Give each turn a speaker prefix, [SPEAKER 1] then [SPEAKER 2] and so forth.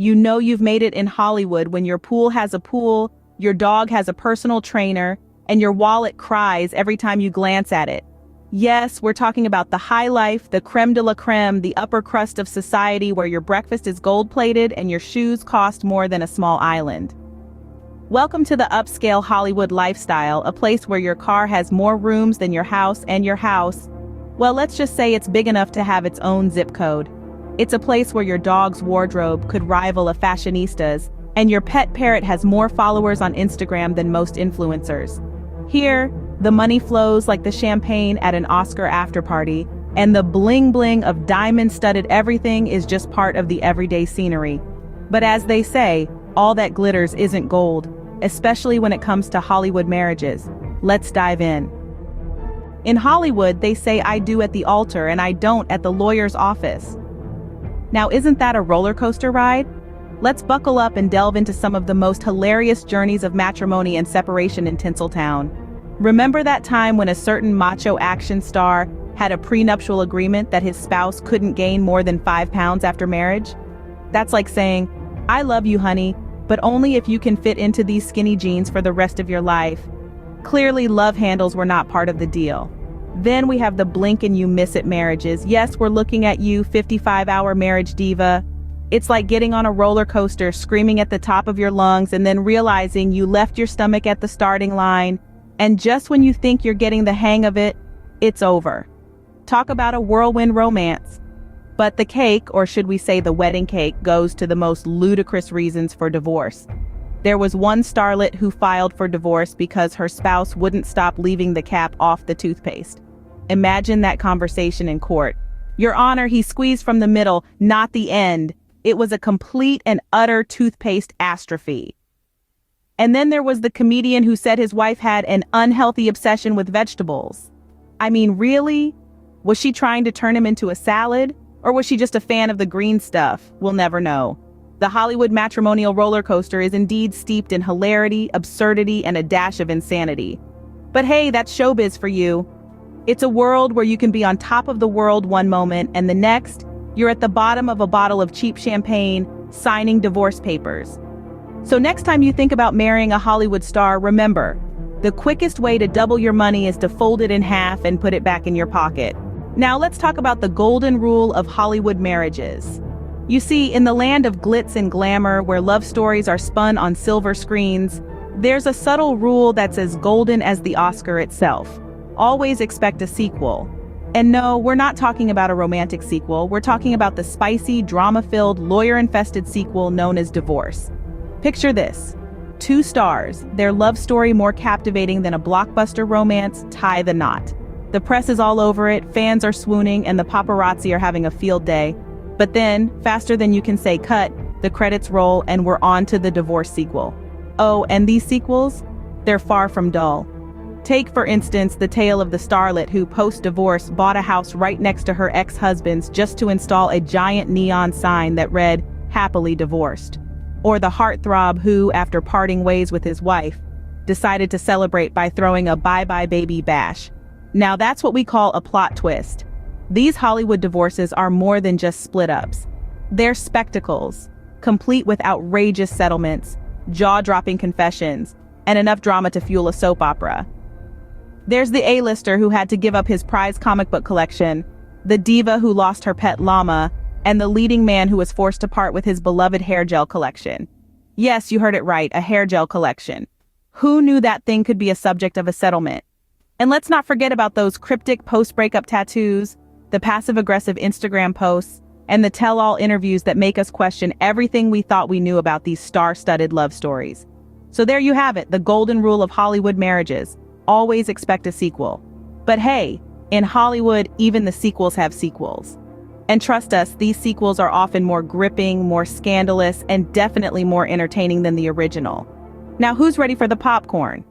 [SPEAKER 1] You know you've made it in Hollywood when your pool has a pool, your dog has a personal trainer, and your wallet cries every time you glance at it. Yes, we're talking about the high life, the creme de la creme, the upper crust of society where your breakfast is gold-plated and your shoes cost more than a small island. Welcome to the upscale Hollywood lifestyle, a place where your car has more rooms than your house, and your house, well, let's just say it's big enough to have its own zip code. It's a place where your dog's wardrobe could rival a fashionista's, and your pet parrot has more followers on Instagram than most influencers. Here, the money flows like the champagne at an Oscar after-party, and the bling-bling of diamond-studded everything is just part of the everyday scenery. But as they say, all that glitters isn't gold, especially when it comes to Hollywood marriages. Let's dive in. In Hollywood, they say I do at the altar and I don't at the lawyer's office. Now, isn't that a roller coaster ride? Let's buckle up and delve into some of the most hilarious journeys of matrimony and separation in Tinseltown. Remember that time when a certain macho action star had a prenuptial agreement that his spouse couldn't gain more than 5 pounds after marriage? That's like saying, I love you, honey, but only if you can fit into these skinny jeans for the rest of your life. Clearly, love handles were not part of the deal. Then we have the blink and you miss it marriages. Yes, we're looking at you, 55-hour marriage diva. It's like getting on a roller coaster, screaming at the top of your lungs, and then realizing you left your stomach at the starting line. And just when you think you're getting the hang of it, it's over. Talk about a whirlwind romance. But the cake, or should we say the wedding cake, goes to the most ludicrous reasons for divorce. There was one starlet who filed for divorce because her spouse wouldn't stop leaving the cap off the toothpaste. Imagine that conversation in court. Your Honor, he squeezed from the middle, not the end. It was a complete and utter toothpaste astrophy. And then there was the comedian who said his wife had an unhealthy obsession with vegetables. I mean, really? Was she trying to turn him into a salad? Or was she just a fan of the green stuff? We'll never know. The Hollywood matrimonial roller coaster is indeed steeped in hilarity, absurdity, and a dash of insanity. But hey, that's showbiz for you. It's a world where you can be on top of the world one moment, and the next, you're at the bottom of a bottle of cheap champagne, signing divorce papers. So next time you think about marrying a Hollywood star, remember, the quickest way to double your money is to fold it in half and put it back in your pocket. Now let's talk about the golden rule of Hollywood marriages. You see, in the land of glitz and glamour, where love stories are spun on silver screens, there's a subtle rule that's as golden as the Oscar itself. Always expect a sequel. And no, we're not talking about a romantic sequel, we're talking about the spicy, drama-filled, lawyer-infested sequel known as divorce. Picture this. 2 stars, their love story more captivating than a blockbuster romance, tie the knot. The press is all over it, fans are swooning, and the paparazzi are having a field day. But then, faster than you can say cut, the credits roll and we're on to the divorce sequel. Oh, and these sequels? They're far from dull. Take, for instance, the tale of the starlet who, post-divorce, bought a house right next to her ex-husband's just to install a giant neon sign that read, "Happily Divorced." Or the heartthrob who, after parting ways with his wife, decided to celebrate by throwing a bye-bye baby bash. Now that's what we call a plot twist. These Hollywood divorces are more than just split-ups. They're spectacles, complete with outrageous settlements, jaw-dropping confessions, and enough drama to fuel a soap opera. There's the A-lister who had to give up his prized comic book collection, the diva who lost her pet llama, and the leading man who was forced to part with his beloved hair gel collection. Yes, you heard it right, a hair gel collection. Who knew that thing could be a subject of a settlement? And let's not forget about those cryptic post-breakup tattoos, the passive-aggressive Instagram posts, and the tell-all interviews that make us question everything we thought we knew about these star-studded love stories. So there you have it, the golden rule of Hollywood marriages. Always expect a sequel. But hey, in Hollywood, even the sequels have sequels. And trust us, these sequels are often more gripping, more scandalous, and definitely more entertaining than the original. Now who's ready for the popcorn?